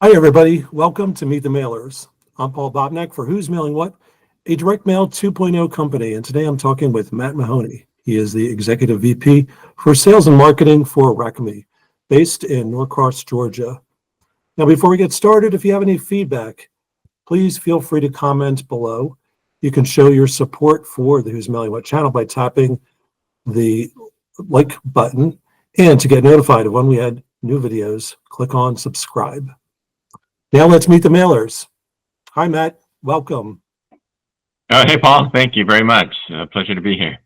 Hi, everybody. Welcome to Meet the Mailers. I'm Paul Bobnak for Who's Mailing What, a direct mail 2.0 company. And today I'm talking with Matt Mahoney. He is the Executive VP for Sales and Marketing for Racami, based in Norcross, Georgia. Now, before we get started, if you have any feedback, please feel free to comment below. You can show your support for the Who's Mailing What channel by tapping the like button. And to get notified of when we add new videos, click on subscribe. Now let's meet the mailers. Hi, Matt. Welcome. Hey, Paul. Thank you very much. Pleasure to be here.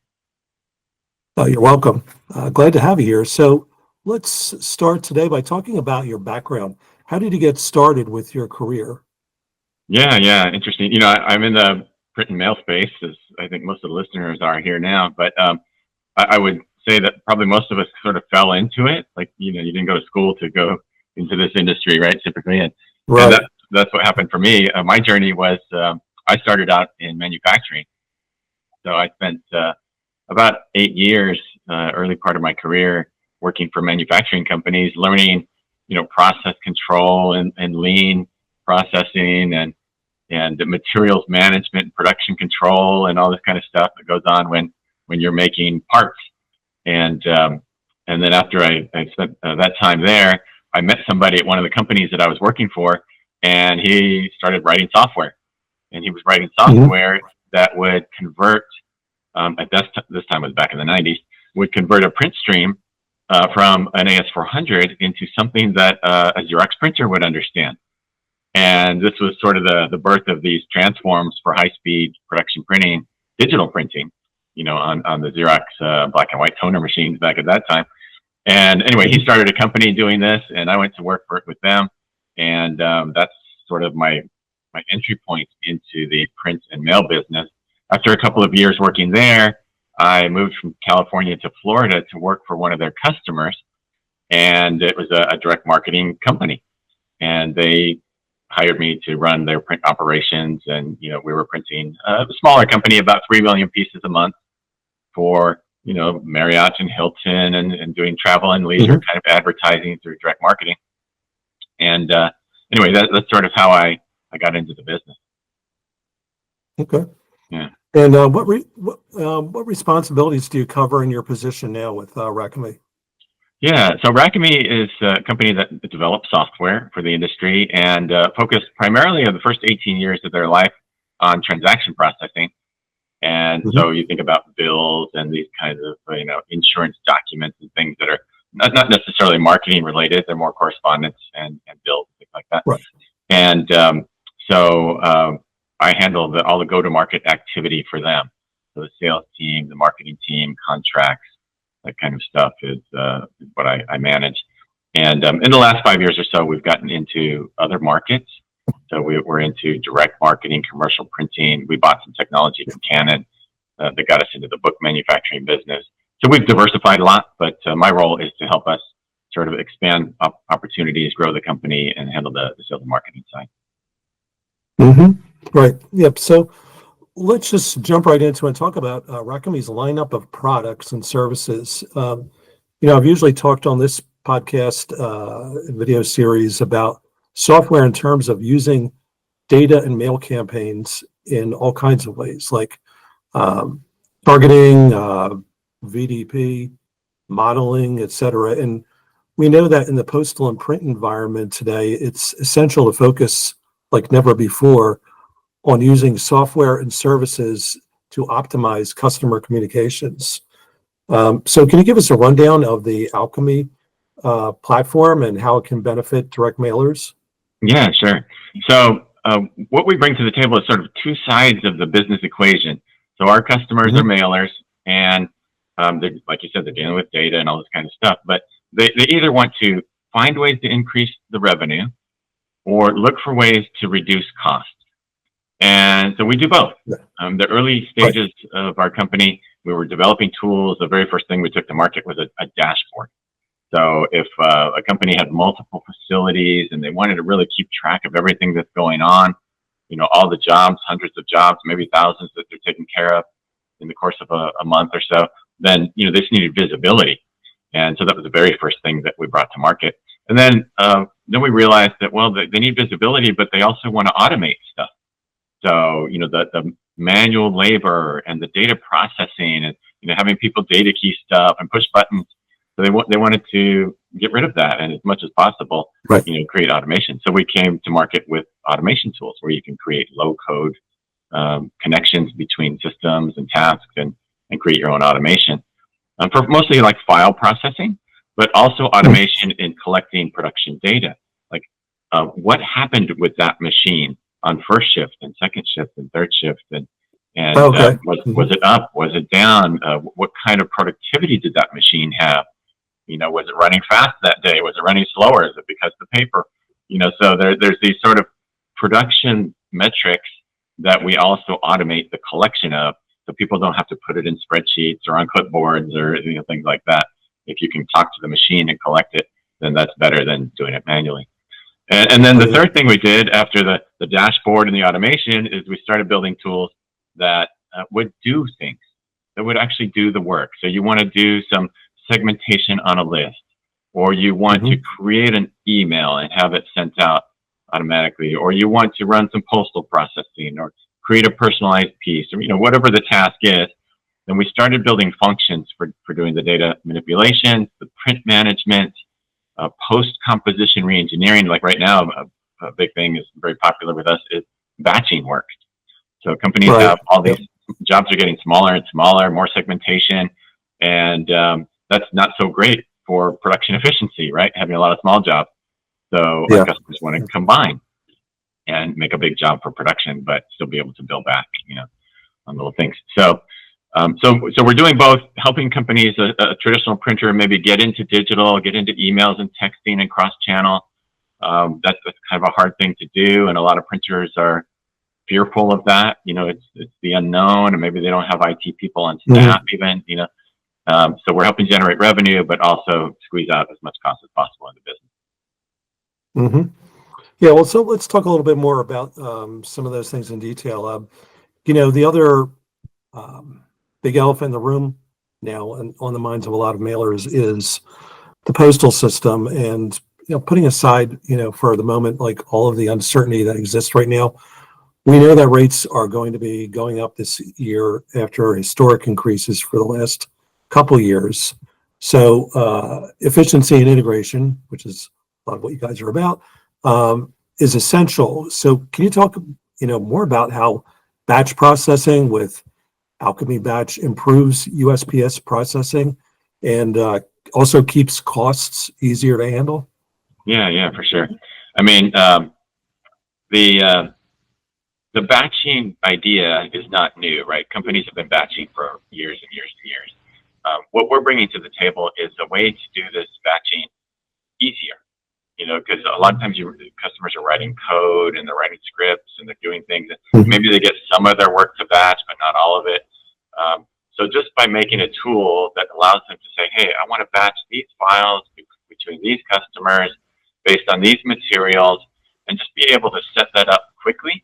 You're welcome. Glad to have you here. So let's start today by talking about your background. How did you get started with your career? Yeah, interesting. I'm in the print and mail space, as I think most of the listeners are here now. But I would say that probably most of us sort of fell into it. Like, you didn't go to school to go into this industry, right? Typically, and that's what happened for me. My journey was I started out in manufacturing, so I spent about 8 years, early part of my career, working for manufacturing companies, learning, process control and lean processing and the materials management, production control, and all this kind of stuff that goes on when you're making parts. And then after I spent that time there, I met somebody at one of the companies that I was working for, and he started writing software. And he was writing software that would convert, this time was back in the 90s, would convert a print stream from an AS400 into something that a Xerox printer would understand. And this was sort of the birth of these transforms for high-speed production printing, digital printing, on the Xerox black and white toner machines back at that time. And anyway, he started a company doing this, and I went to work with them. And that's sort of my entry point into the print and mail business. After a couple of years working there, I moved from California to Florida to work for one of their customers, and it was a direct marketing company. And they hired me to run their print operations, and we were printing a smaller company, about 3 million pieces a month for Marriott and Hilton, and doing travel and leisure kind of advertising through direct marketing. And anyway, that's sort of how I got into the business. Okay. Yeah. And what responsibilities do you cover in your position now with Racami? Yeah, so Racami is a company that develops software for the industry and focused primarily on the first 18 years of their life on transaction processing. And so you think about bills and these kinds of insurance documents and things that are not necessarily marketing related. They're more correspondence and bills, things like that. Right. And so I handle all the go-to-market activity for them. So the sales team, the marketing team, contracts, that kind of stuff is what I manage. And in the last 5 years or so, we've gotten into other markets. So we're into direct marketing, commercial printing. We bought some technology from Canon that got us into the book manufacturing business. So we've diversified a lot, but my role is to help us sort of expand opportunities, grow the company, and handle the sales and marketing side. Right. Yep. So let's just jump right into it and talk about Racami's lineup of products and services. I've usually talked on this podcast video series about software in terms of using data and mail campaigns in all kinds of ways, like targeting, VDP, modeling, etc. And we know that in the postal and print environment today, it's essential to focus like never before on using software and services to optimize customer communications. So can you give us a rundown of the Alchemy platform and how it can benefit direct mailers? Yeah, sure. So what we bring to the table is sort of two sides of the business equation. So our customers are mailers, and like you said, they're dealing with data and all this kind of stuff, but they either want to find ways to increase the revenue or look for ways to reduce costs. And so we do both. The early stages of our company, we were developing tools. The very first thing we took to market was a dashboard. So if a company had multiple facilities and they wanted to really keep track of everything that's going on, all the jobs, hundreds of jobs, maybe thousands that they're taking care of in the course of a month or so, then they just needed visibility. And so that was the very first thing that we brought to market. And then then we realized that, well, they need visibility, but they also want to automate stuff. So, the manual labor and the data processing and, having people data key stuff and push buttons. So they wanted to get rid of that and as much as possible, Right. create automation. So we came to market with automation tools where you can create low code connections between systems and tasks and create your own automation for mostly like file processing, but also automation in collecting production data. Like what happened with that machine on first shift and second shift and third shift and Okay. was it up? Was it down? What kind of productivity did that machine have? Was it running fast that day? Was it running slower? Is it because the paper? So there's these sort of production metrics that we also automate the collection of, so people don't have to put it in spreadsheets or on clipboards or things like that. If you can talk to the machine and collect it, then that's better than doing it manually. And then the third thing we did after the dashboard and the automation is we started building tools that would do things, that would actually do the work. So you want to do some segmentation on a list, or you want to create an email and have it sent out automatically, or you want to run some postal processing or create a personalized piece, or whatever the task is. Then we started building functions for doing the data manipulation, the print management, post composition reengineering. Like right now, a big thing is very popular with us is batching work. So companies have all these jobs are getting smaller and smaller, more segmentation, and that's not so great for production efficiency, right? Having a lot of small jobs. So our customers want to combine and make a big job for production, but still be able to bill back, on little things. So we're doing both, helping companies, a traditional printer maybe get into digital, get into emails and texting and cross-channel. That's kind of a hard thing to do, and a lot of printers are fearful of that. It's the unknown, and maybe they don't have IT people on staff even. So we're helping generate revenue, but also squeeze out as much cost as possible in the business. Yeah, well, so let's talk a little bit more about some of those things in detail. The other big elephant in the room now and on the minds of a lot of mailers is the postal system. And putting aside for the moment, like all of the uncertainty that exists right now, we know that rates are going to be going up this year after historic increases for the last couple years. So efficiency and integration, which is a lot of what you guys are about, is essential. So can you talk more about how batch processing with Alchemy Batch improves USPS processing and also keeps costs easier to handle? Yeah, for sure. I mean, the batching idea is not new, right? Companies have been batching for years and years and years. What we're bringing to the table is a way to do this batching easier. Because a lot of times customers are writing code and they're writing scripts and they're doing things. Maybe they get some of their work to batch, but not all of it. So just by making a tool that allows them to say, hey, I want to batch these files between these customers based on these materials, and just be able to set that up quickly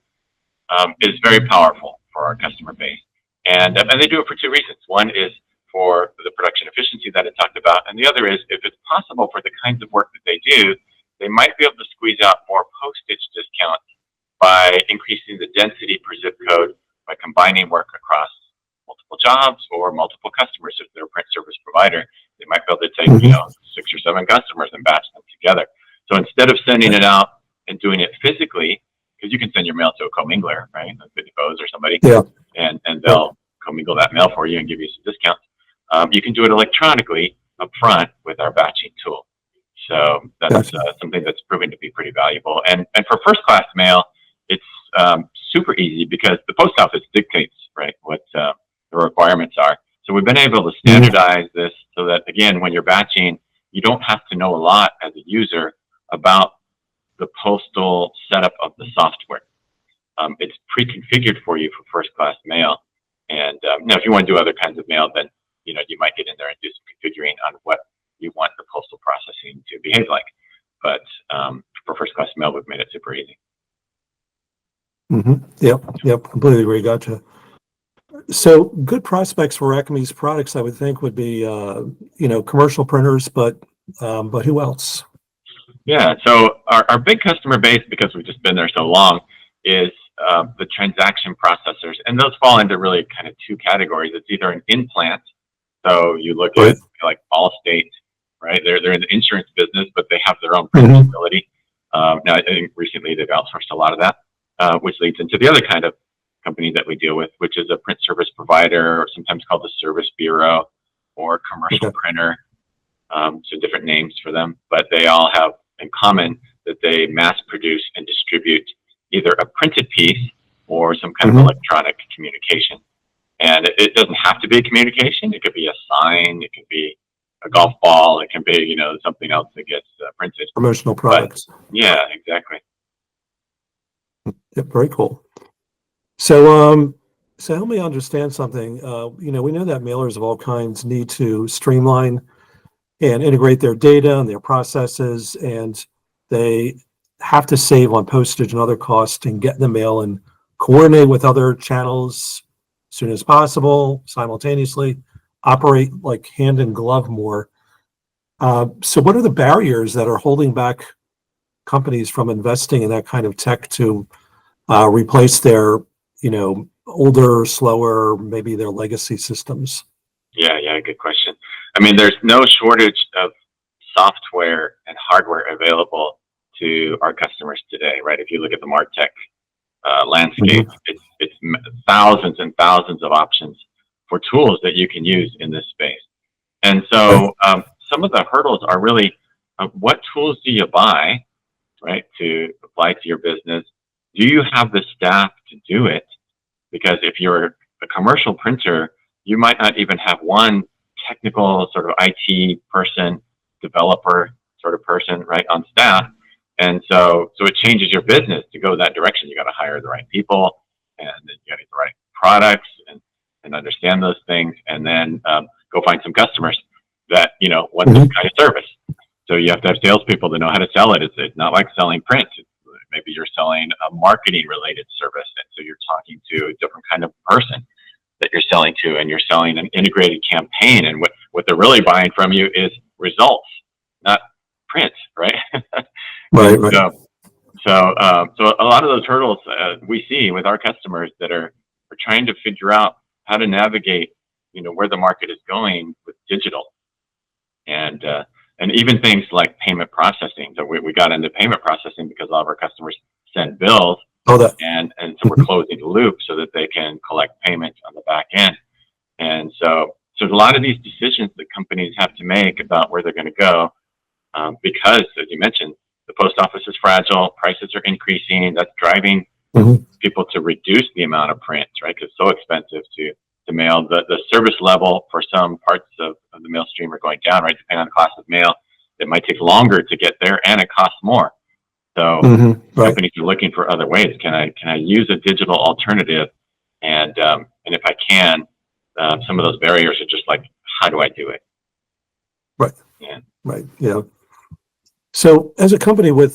is very powerful for our customer base. And they do it for two reasons. One is for the production efficiency that I talked about, and the other is if it's possible for the kinds of work that they do, they might be able to squeeze out more postage discounts by increasing the density per zip code by combining work across multiple jobs or multiple customers. If they're a print service provider, they might be able to take 6 or 7 customers and batch them together. So instead of sending it out and doing it physically, because you can send your mail to a commingler, right, like Bose or somebody, and they'll commingle that mail for you and give you some discounts. You can do it electronically up front with our batching tool. So that's something that's proven to be pretty valuable. And for first class mail, it's super easy because the post office dictates, right, what the requirements are. So we've been able to standardize this so that, again, when you're batching, you don't have to know a lot as a user about the postal setup of the software. It's pre-configured for you for first class mail. And if you want to do other kinds of mail, then you might get in there and do some configuring on what you want the postal processing to behave like. But for first class mail, we've made it super easy. Yep, completely agree. Gotcha. So good prospects for Racami's products, I would think, would be commercial printers, but who else? Yeah. So our big customer base, because we've just been there so long, is the transaction processors. And those fall into really kind of two categories. It's either an in-plant. So you look Right. at like Allstate, right? They're in the insurance business, but they have their own print Hmm. facility. Now, I think recently they've outsourced a lot of that, which leads into the other kind of company that we deal with, which is a print service provider, or sometimes called the service bureau or commercial Okay. printer. So different names for them, but they all have in common that they mass produce and distribute either a printed piece or some kind of Hmm. electronic communication. And it doesn't have to be a communication. It could be a sign. It could be a golf ball. It can be, something else that gets printed. Promotional But products. yeah, exactly. Yep, very cool. So help me understand something. We know that mailers of all kinds need to streamline and integrate their data and their processes, and they have to save on postage and other costs and get the mail and coordinate with other channels as soon as possible, simultaneously, operate like hand in glove more. So what are the barriers that are holding back companies from investing in that kind of tech to replace their, older, slower, maybe their legacy systems? Yeah, good question. I mean, there's no shortage of software and hardware available to our customers today, right? If you look at the MarTech landscape, Hmm. it's thousands and thousands of options for tools that you can use in this space. And Right. so some of the hurdles are really what tools do you buy, right, to apply to your business? Do you have the staff to do it? Because if you're a commercial printer, you might not even have one technical sort of IT person, developer sort of person, right, on staff. And so it changes your business to go that direction. You got to hire the right people, and then you got to get the right products and understand those things, and then go find some customers that want this Hmm. kind of service. So you have to have salespeople that know how to sell it. It's not like selling print. Maybe you're selling a marketing related service, and so you're talking to a different kind of person that you're selling to, and you're selling an integrated campaign. And what they're really buying from you is results, not print, right? Right, And right. so a lot of those hurdles we see with our customers that are trying to figure out how to navigate, where the market is going with digital, and uh, and even things like payment processing. So we got into payment processing because a lot of our customers send bills, Oh, that. and so we're Mhm. closing the loop so that they can collect payments on the back end. And so there's a lot of these decisions that companies have to make about where they're going to go, because, as you mentioned, the post office is fragile, prices are increasing. That's driving Mhm. people to reduce the amount of print, right? Because it's so expensive to mail. The service level for some parts of the mail stream are going down, right? Depending on the class of mail, it might take longer to get there, and it costs more. So Mhm. Right. companies are looking for other ways. Can I use a digital alternative? And if I can, some of those barriers are just like, how do I do it? Right. Yeah. Right. Yeah. So as a company with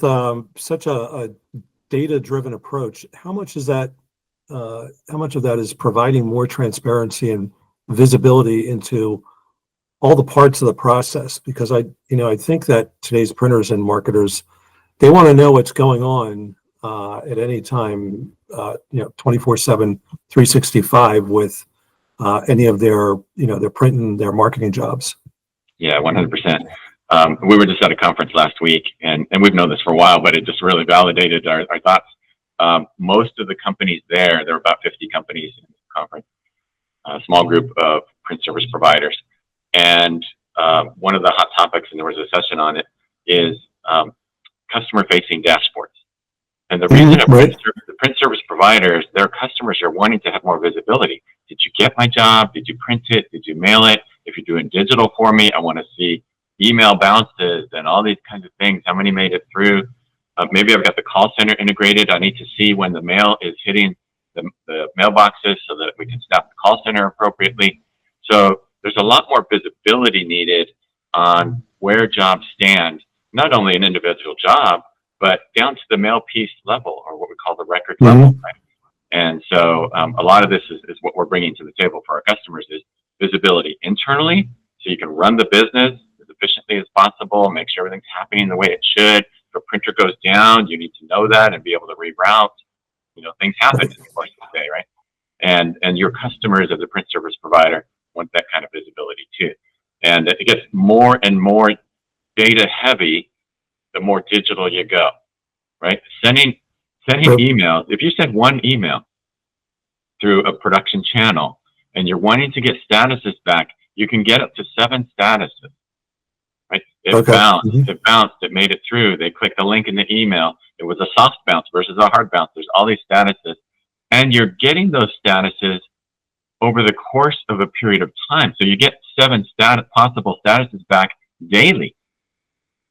such a data-driven approach, how much of that is providing more transparency and visibility into all the parts of the process? Because I think that today's printers and marketers, they want to know what's going on at any time, 24/7, 365 with any of their print and their marketing jobs. Yeah, 100%. We were just at a conference last week, and we've known this for a while, but it just really validated our thoughts. Most of the companies there were about 50 companies in the conference, a small group of print service providers. And one of the hot topics, and there was a session on it, is customer facing dashboards. And the reason Mhm. Right. the print service providers, their customers are wanting to have more visibility. Did you get my job? Did you print it? Did you mail it? If you're doing digital for me, I want to see email bounces and all these kinds of things. How many made it through? Maybe I've got the call center integrated. I need to see when the mail is hitting the mailboxes so that we can staff the call center appropriately. So there's a lot more visibility needed on where jobs stand, not only an individual job, but down to the mail piece level, or what we call the record level. Mhm. Right? And so a lot of this is what we're bringing to the table for our customers is visibility internally, so you can run the business as efficiently as possible, make sure everything's happening the way it should, a printer goes down, you need to know that and be able to reroute. Things happen in the course of the day, right? And your customers as a print service provider want that kind of visibility too. And it gets more and more data heavy the more digital you go, right? Sending emails. If you send one email through a production channel and you're wanting to get statuses back, you can get up to 7 statuses, right? It bounced, it made it through. They clicked the link in the email. It was a soft bounce versus a hard bounce. There's all these statuses. And you're getting those statuses over the course of a period of time. So you get 7 possible statuses back daily.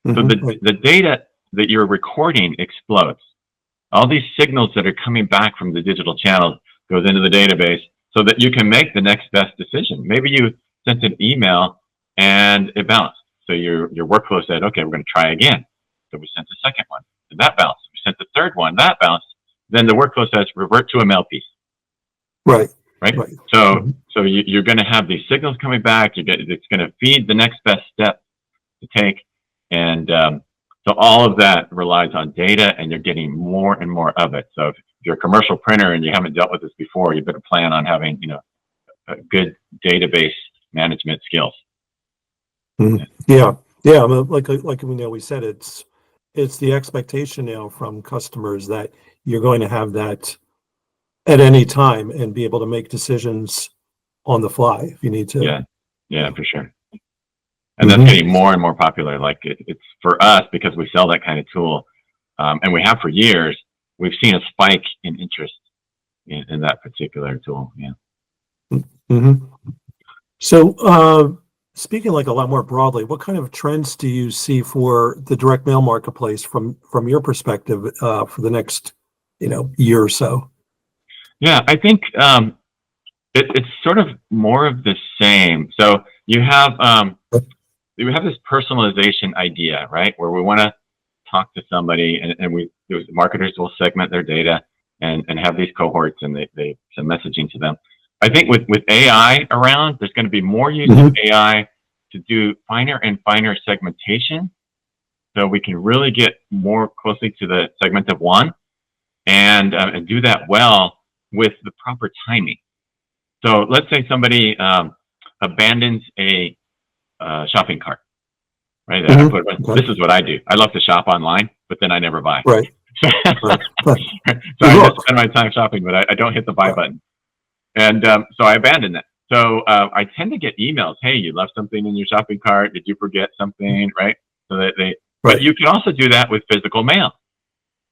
So the data that you're recording explodes. All these signals that are coming back from the digital channels goes into the database so that you can make the next best decision. Maybe you sent an email and it bounced. So your workflow said, okay, we're going to try again. So we sent the second one and that bounced. We sent the third one, that bounced. Then the workflow says revert to a mail piece. Right. So you're going to have these signals coming back. It's going to feed the next best step to take. And so all of that relies on data, and you're getting more and more of it. So if you're a commercial printer and you haven't dealt with this before, you better plan on having a good database management skills. Yeah. I mean, like we said, it's the expectation now from customers that you're going to have that at any time and be able to make decisions on the fly if you need to. Yeah, for sure. And that's getting more and more popular. Like it's for us, because we sell that kind of tool, and we have for years. We've seen a spike in interest in that particular tool. Yeah. So, speaking like a lot more broadly, what kind of trends do you see for the direct mail marketplace from your perspective for the next year or so? Yeah, I think it's sort of more of the same. So you have this personalization idea, right? Where we want to talk to somebody, and marketers will segment their data and have these cohorts, and they send messaging to them. I think with AI around, there's going to be more use of AI to do finer and finer segmentation, so we can really get more closely to the segment of one, and do that well with the proper timing. So let's say somebody abandons a shopping cart, right? This is what I do. I love to shop online, but then I never buy. Right. So I just spend my time shopping, but I don't hit the buy button. And so I abandon that. So I tend to get emails. Hey, you left something in your shopping cart. Did you forget something? Right. So that but you can also do that with physical mail.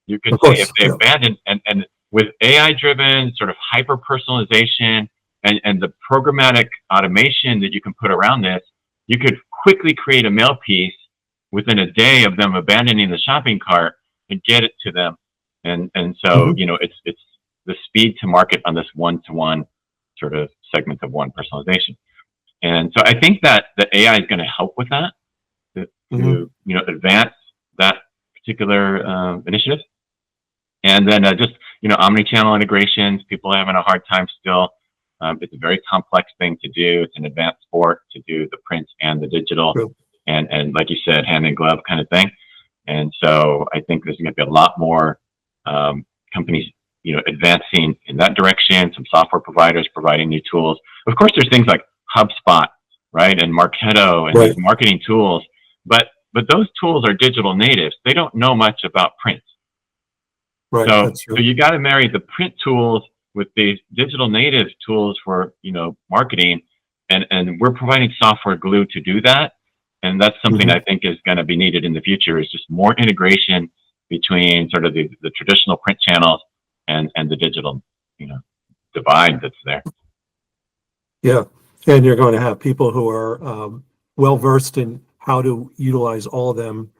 You can say if they abandon, and with AI-driven sort of hyper-personalization and the programmatic automation that you can put around this, you could quickly create a mail piece within a day of them abandoning the shopping cart and get it to them. And so, it's the speed to market on this one-to-one sort of segment of one personalization. And so I think that the AI is going to help with that, to advance that particular initiative. And then just, omni-channel integrations, people are having a hard time still. It's a very complex thing to do. It's an advanced sport to do the print and the digital, and like you said, hand in glove kind of thing. And so I think there's going to be a lot more companies, advancing in that direction. Some software providers providing new tools. Of course, there's things like HubSpot, right, and Marketo, and these marketing tools. But those tools are digital natives. They don't know much about print. Right. So you got to marry the print tools with these digital native tools for marketing, and we're providing software glue to do that. And that's something I think is going to be needed in the future, is just more integration between sort of the traditional print channels and the digital divide that's there. Yeah, and you're going to have people who are well versed in how to utilize all of them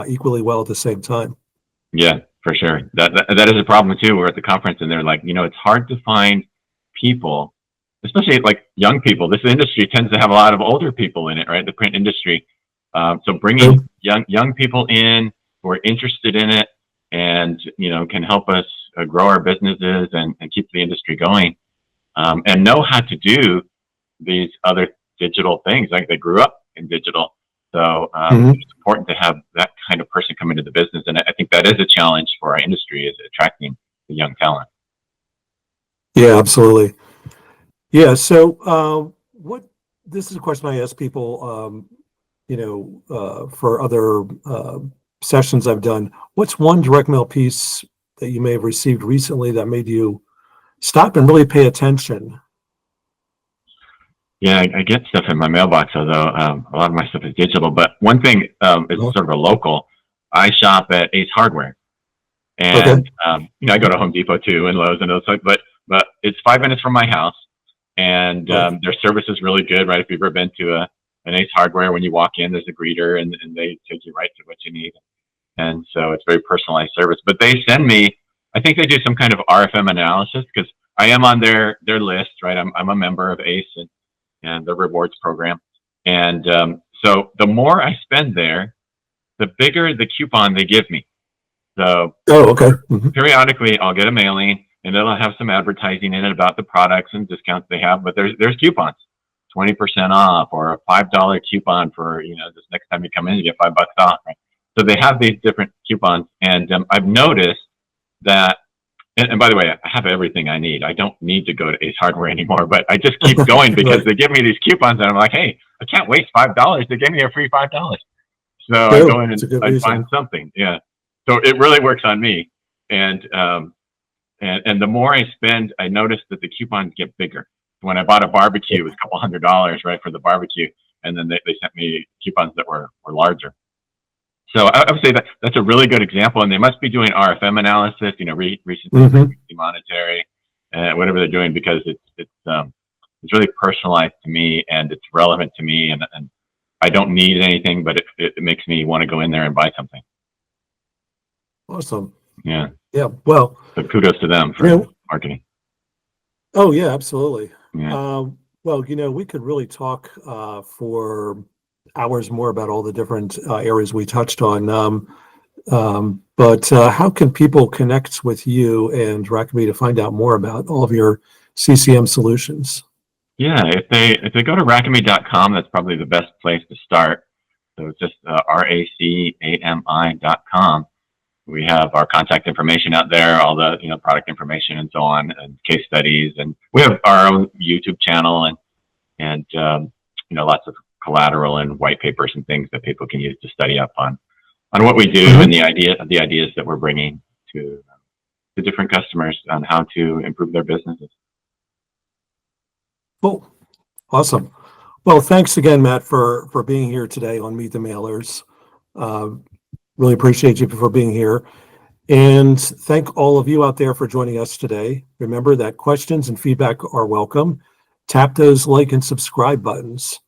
equally well at the same time. Yeah, for sure. That is a problem too. We're at the conference and they're like, it's hard to find people, especially like young people. This industry tends to have a lot of older people in it, right? The print industry. So bringing young people in who are interested in it and, can help us grow our businesses and keep the industry going, and know how to do these other digital things. Like they grew up in digital. So it's important to have that kind of person come come into the business. And I think that is a challenge for our industry, is attracting the young talent. Yeah, absolutely. Yeah. So, this is a question I ask people, for other sessions I've done. What's one direct mail piece that you may have received recently that made you stop and really pay attention? Yeah, I get stuff in my mailbox, although a lot of my stuff is digital. But one thing is Oh, sort of a local. I shop at Ace Hardware, okay. and I go to Home Depot too and Lowe's and those. But it's 5 minutes from my house, and Right. their service is really good. Right, if you've ever been to an Ace Hardware, when you walk in, there's a greeter, and they take you right to what you need. And so it's very personalized service. But they send me. I think they do some kind of RFM analysis because I am on their list. Right, I'm a member of Ace and the rewards program. And so the more I spend there, the bigger the coupon they give me. So Oh, okay. Mhm. periodically I'll get a mailing and it'll have some advertising in it about the products and discounts they have, but there's coupons, 20% off, or a $5 coupon for, this next time you come in, you get $5 off. Right? So they have these different coupons. And I've noticed that, and by the way, I have everything I need. I don't need to go to Ace Hardware anymore, but I just keep going because Right. they give me these coupons, and I'm like, hey, I can't waste $5. They gave me a free $5, so I go No, in it's and a good I reason. find something. Yeah, so it really works on me, and and the more I spend, I notice that the coupons get bigger. When I bought a barbecue, it was a couple $100, right, for the barbecue, and then they sent me coupons that were larger. So I would say that that's a really good example, and they must be doing RFM analysis, recency, Hmm. frequency, monetary, whatever they're doing, because it's really personalized to me and it's relevant to me, and I don't need anything, but it makes me want to go in there and buy something. Awesome. Yeah, Yeah. Well, so kudos to them you for know, marketing. oh yeah, absolutely. Yeah, Well, we could really talk for hours more about all the different areas we touched on. But how can people connect with you and Racami to find out more about all of your CCM solutions? yeah. If they go to racami.com, that's probably the best place to start. So it's just racami.com. We have our contact information out there, all the product information and so on, and case studies, and we have our own YouTube channel and lots of collateral and white papers and things that people can use to study up on what we do and Mhm. the ideas that we're bringing to different customers on how to improve their businesses. Cool. Awesome. Well, thanks again, Matt, for being here today on Meet the Mailers. Uh, really appreciate you for being here. And thank all of you out there for joining us today. Remember that questions and feedback are welcome. Tap those like and subscribe buttons.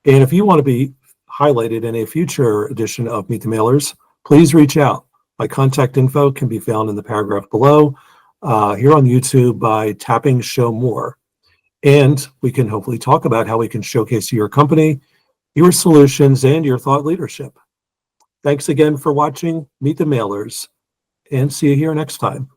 And if you want to be highlighted in a future edition of Meet the Mailers, please reach out. My contact info can be found in the paragraph below here on YouTube by tapping Show More. And we can hopefully talk about how we can showcase your company, your solutions, and your thought leadership. Thanks again for watching Meet the Mailers, and see you here next time.